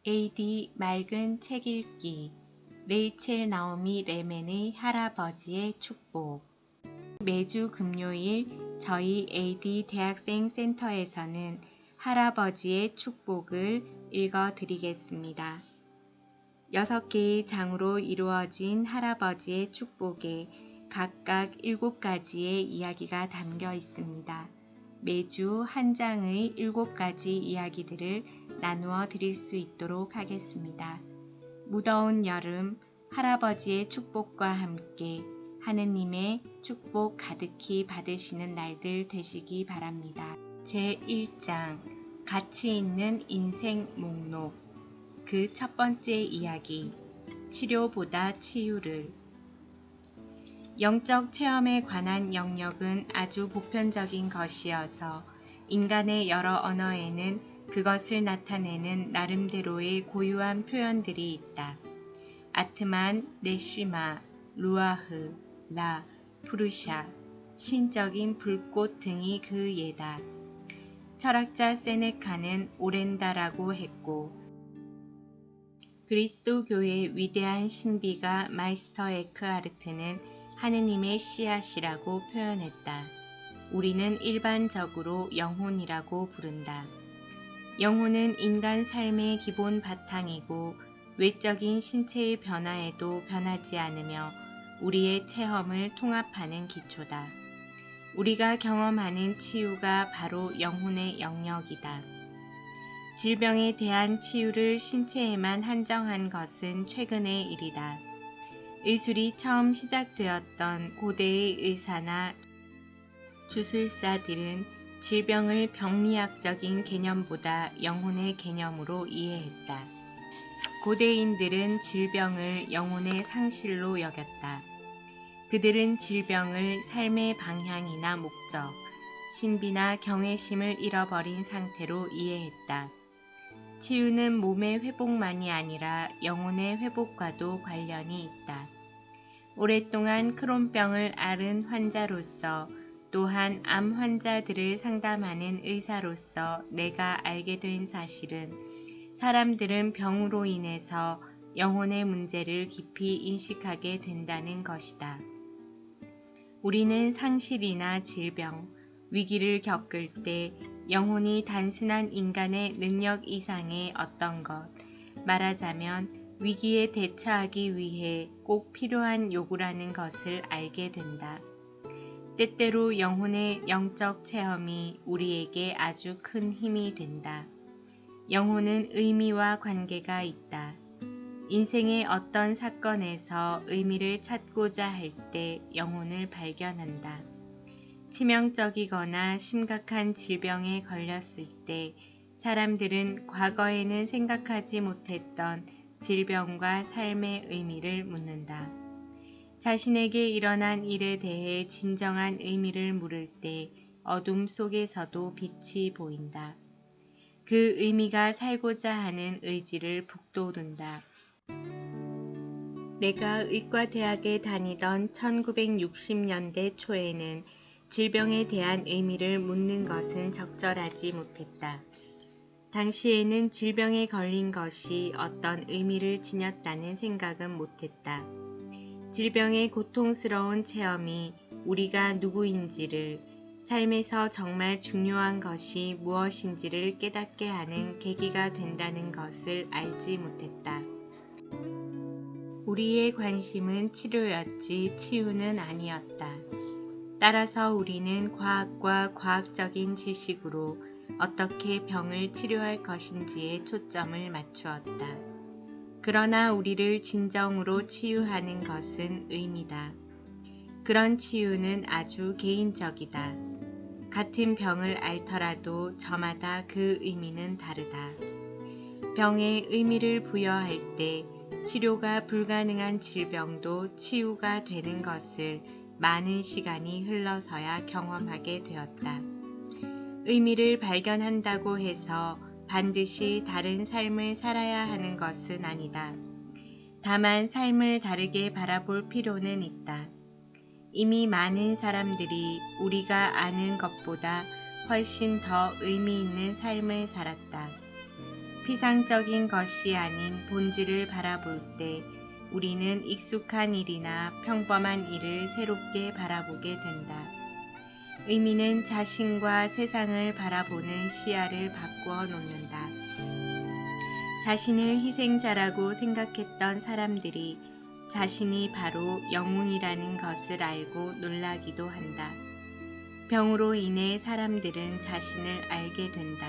AD 맑은 책 읽기 레이첼 나오미 레멘의 할아버지의 축복. 매주 금요일 저희 AD 대학생 센터에서는 할아버지의 축복을 읽어드리겠습니다. 6개의 장으로 이루어진 할아버지의 축복에 각각 7가지의 이야기가 담겨 있습니다. 매주 한 장의 7가지 이야기들을 나누어 드릴 수 있도록 하겠습니다. 무더운 여름 할아버지의 축복과 함께 하느님의 축복 가득히 받으시는 날들 되시기 바랍니다. 제1장 가치 있는 인생 목록. 그 첫 번째 이야기, 치료보다 치유를. 영적 체험에 관한 영역은 아주 보편적인 것이어서 인간의 여러 언어에는 그것을 나타내는 나름대로의 고유한 표현들이 있다. 아트만, 네쉬마, 루아흐, 라, 푸르샤, 신적인 불꽃 등이 그 예다. 철학자 세네카는 오렌다라고 했고, 그리스도교의 위대한 신비가 마이스터 에크하르트는 하느님의 씨앗이라고 표현했다. 우리는 일반적으로 영혼이라고 부른다. 영혼은 인간 삶의 기본 바탕이고 외적인 신체의 변화에도 변하지 않으며 우리의 체험을 통합하는 기초다. 우리가 경험하는 치유가 바로 영혼의 영역이다. 질병에 대한 치유를 신체에만 한정한 것은 최근의 일이다. 의술이 처음 시작되었던 고대의 의사나 주술사들은 질병을 병리학적인 개념보다 영혼의 개념으로 이해했다. 고대인들은 질병을 영혼의 상실로 여겼다. 그들은 질병을 삶의 방향이나 목적, 신비나 경외심을 잃어버린 상태로 이해했다. 치유는 몸의 회복만이 아니라 영혼의 회복과도 관련이 있다. 오랫동안 크론병을 앓은 환자로서 또한 암 환자들을 상담하는 의사로서 내가 알게 된 사실은 사람들은 병으로 인해서 영혼의 문제를 깊이 인식하게 된다는 것이다. 우리는 상실이나 질병, 위기를 겪을 때 영혼이 단순한 인간의 능력 이상의 어떤 것, 말하자면 위기에 대처하기 위해 꼭 필요한 요구라는 것을 알게 된다. 때때로 영혼의 영적 체험이 우리에게 아주 큰 힘이 된다. 영혼은 의미와 관계가 있다. 인생의 어떤 사건에서 의미를 찾고자 할 때 영혼을 발견한다. 치명적이거나 심각한 질병에 걸렸을 때 사람들은 과거에는 생각하지 못했던 질병과 삶의 의미를 묻는다. 자신에게 일어난 일에 대해 진정한 의미를 물을 때 어둠 속에서도 빛이 보인다. 그 의미가 살고자 하는 의지를 북돋운다. 내가 의과대학에 다니던 1960년대 초에는 질병에 대한 의미를 묻는 것은 적절하지 못했다. 당시에는 질병에 걸린 것이 어떤 의미를 지녔다는 생각은 못했다. 질병의 고통스러운 체험이 우리가 누구인지를, 삶에서 정말 중요한 것이 무엇인지를 깨닫게 하는 계기가 된다는 것을 알지 못했다. 우리의 관심은 치료였지 치유는 아니었다. 따라서 우리는 과학과 과학적인 지식으로 어떻게 병을 치료할 것인지에 초점을 맞추었다. 그러나 우리를 진정으로 치유하는 것은 의미다. 그런 치유는 아주 개인적이다. 같은 병을 앓더라도 저마다 그 의미는 다르다. 병에 의미를 부여할 때 치료가 불가능한 질병도 치유가 되는 것을 많은 시간이 흘러서야 경험하게 되었다. 의미를 발견한다고 해서 반드시 다른 삶을 살아야 하는 것은 아니다. 다만 삶을 다르게 바라볼 필요는 있다. 이미 많은 사람들이 우리가 아는 것보다 훨씬 더 의미 있는 삶을 살았다. 피상적인 것이 아닌 본질을 바라볼 때 우리는 익숙한 일이나 평범한 일을 새롭게 바라보게 된다. 의미는 자신과 세상을 바라보는 시야를 바꾸어 놓는다. 자신을 희생자라고 생각했던 사람들이 자신이 바로 영웅이라는 것을 알고 놀라기도 한다. 병으로 인해 사람들은 자신을 알게 된다.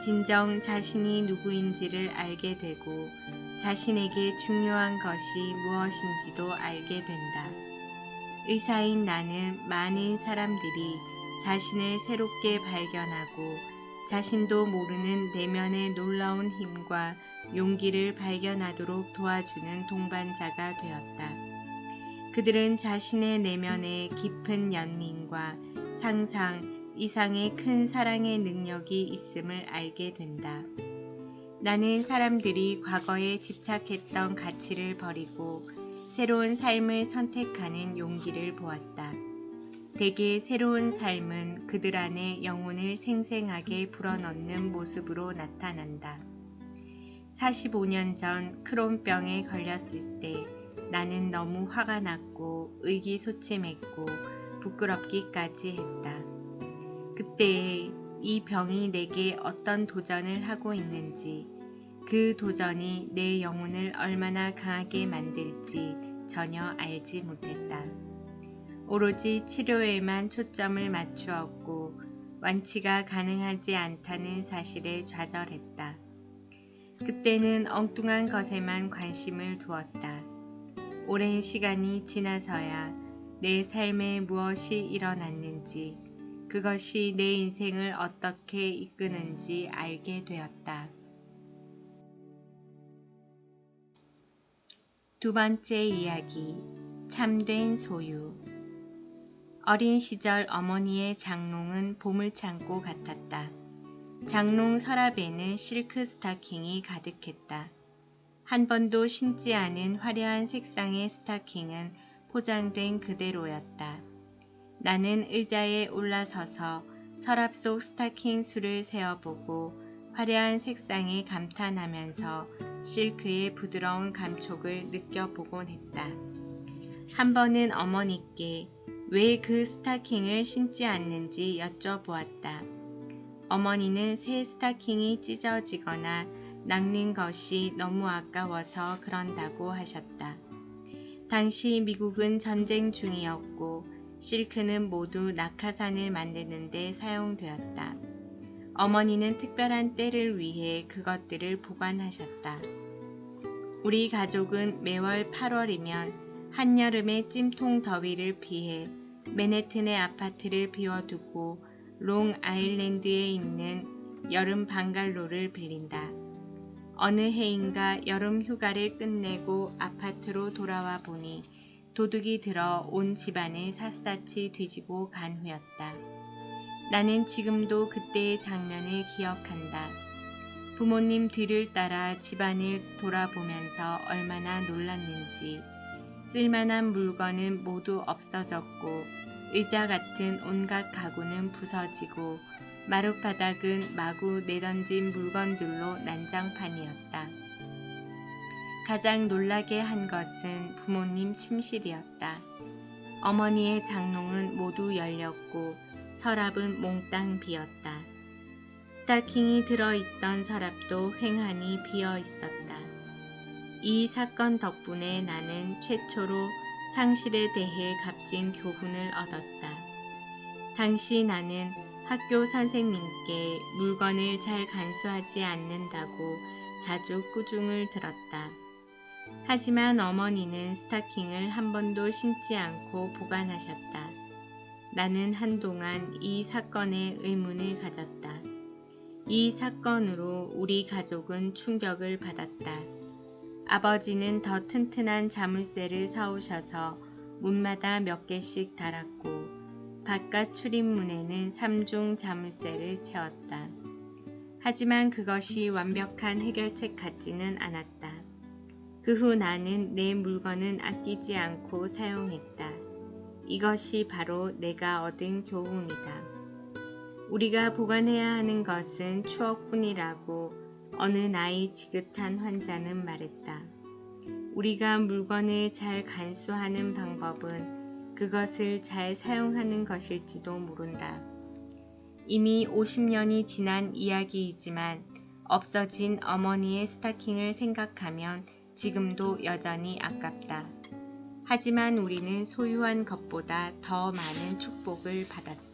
진정 자신이 누구인지를 알게 되고 자신에게 중요한 것이 무엇인지도 알게 된다. 의사인 나는 많은 사람들이 자신을 새롭게 발견하고 자신도 모르는 내면의 놀라운 힘과 용기를 발견하도록 도와주는 동반자가 되었다. 그들은 자신의 내면에 깊은 연민과 상상 이상의 큰 사랑의 능력이 있음을 알게 된다. 나는 사람들이 과거에 집착했던 가치를 버리고 새로운 삶을 선택하는 용기를 보았다. 대개 새로운 삶은 그들 안에 영혼을 생생하게 불어넣는 모습으로 나타난다. 45년 전 크론병에 걸렸을 때 나는 너무 화가 났고 의기소침했고 부끄럽기까지 했다. 그때에 이 병이 내게 어떤 도전을 하고 있는지, 그 도전이 내 영혼을 얼마나 강하게 만들지 전혀 알지 못했다. 오로지 치료에만 초점을 맞추었고 완치가 가능하지 않다는 사실에 좌절했다. 그때는 엉뚱한 것에만 관심을 두었다. 오랜 시간이 지나서야 내 삶에 무엇이 일어났는지, 그것이 내 인생을 어떻게 이끄는지 알게 되었다. 두 번째 이야기, 참된 소유. 어린 시절 어머니의 장롱은 보물창고 같았다. 장롱 서랍에는 실크 스타킹이 가득했다. 한 번도 신지 않은 화려한 색상의 스타킹은 포장된 그대로였다. 나는 의자에 올라서서 서랍 속 스타킹 수를 세어보고 화려한 색상에 감탄하면서 실크의 부드러운 감촉을 느껴보곤 했다. 한 번은 어머니께 왜 그 스타킹을 신지 않는지 여쭤보았다. 어머니는 새 스타킹이 찢어지거나 낡는 것이 너무 아까워서 그런다고 하셨다. 당시 미국은 전쟁 중이었고 실크는 모두 낙하산을 만드는 데 사용되었다. 어머니는 특별한 때를 위해 그것들을 보관하셨다. 우리 가족은 매월 8월이면 한여름의 찜통 더위를 피해 맨해튼의 아파트를 비워두고 롱 아일랜드에 있는 여름 방갈로를 빌린다. 어느 해인가 여름 휴가를 끝내고 아파트로 돌아와 보니 도둑이 들어 온 집안을 샅샅이 뒤지고 간 후였다. 나는 지금도 그때의 장면을 기억한다. 부모님 뒤를 따라 집안을 돌아보면서 얼마나 놀랐는지. 쓸만한 물건은 모두 없어졌고 의자 같은 온갖 가구는 부서지고 마룻바닥은 마구 내던진 물건들로 난장판이었다. 가장 놀라게 한 것은 부모님 침실이었다. 어머니의 장롱은 모두 열렸고 서랍은 몽땅 비었다. 스타킹이 들어있던 서랍도 횡하니 비어 있었다. 이 사건 덕분에 나는 최초로 상실에 대해 값진 교훈을 얻었다. 당시 나는 학교 선생님께 물건을 잘 간수하지 않는다고 자주 꾸중을 들었다. 하지만 어머니는 스타킹을 한 번도 신지 않고 보관하셨다. 나는 한동안 이 사건에 의문을 가졌다. 이 사건으로 우리 가족은 충격을 받았다. 아버지는 더 튼튼한 자물쇠를 사오셔서 문마다 몇 개씩 달았고 바깥 출입문에는 3중 자물쇠를 채웠다. 하지만 그것이 완벽한 해결책 같지는 않았다. 그 후 나는 내 물건은 아끼지 않고 사용했다. 이것이 바로 내가 얻은 교훈이다. 우리가 보관해야 하는 것은 추억뿐이라고 어느 나이 지긋한 환자는 말했다. 우리가 물건을 잘 간수하는 방법은 그것을 잘 사용하는 것일지도 모른다. 이미 50년이 지난 이야기이지만 없어진 어머니의 스타킹을 생각하면 지금도 여전히 아깝다. 하지만 우리는 소유한 것보다 더 많은 축복을 받았다.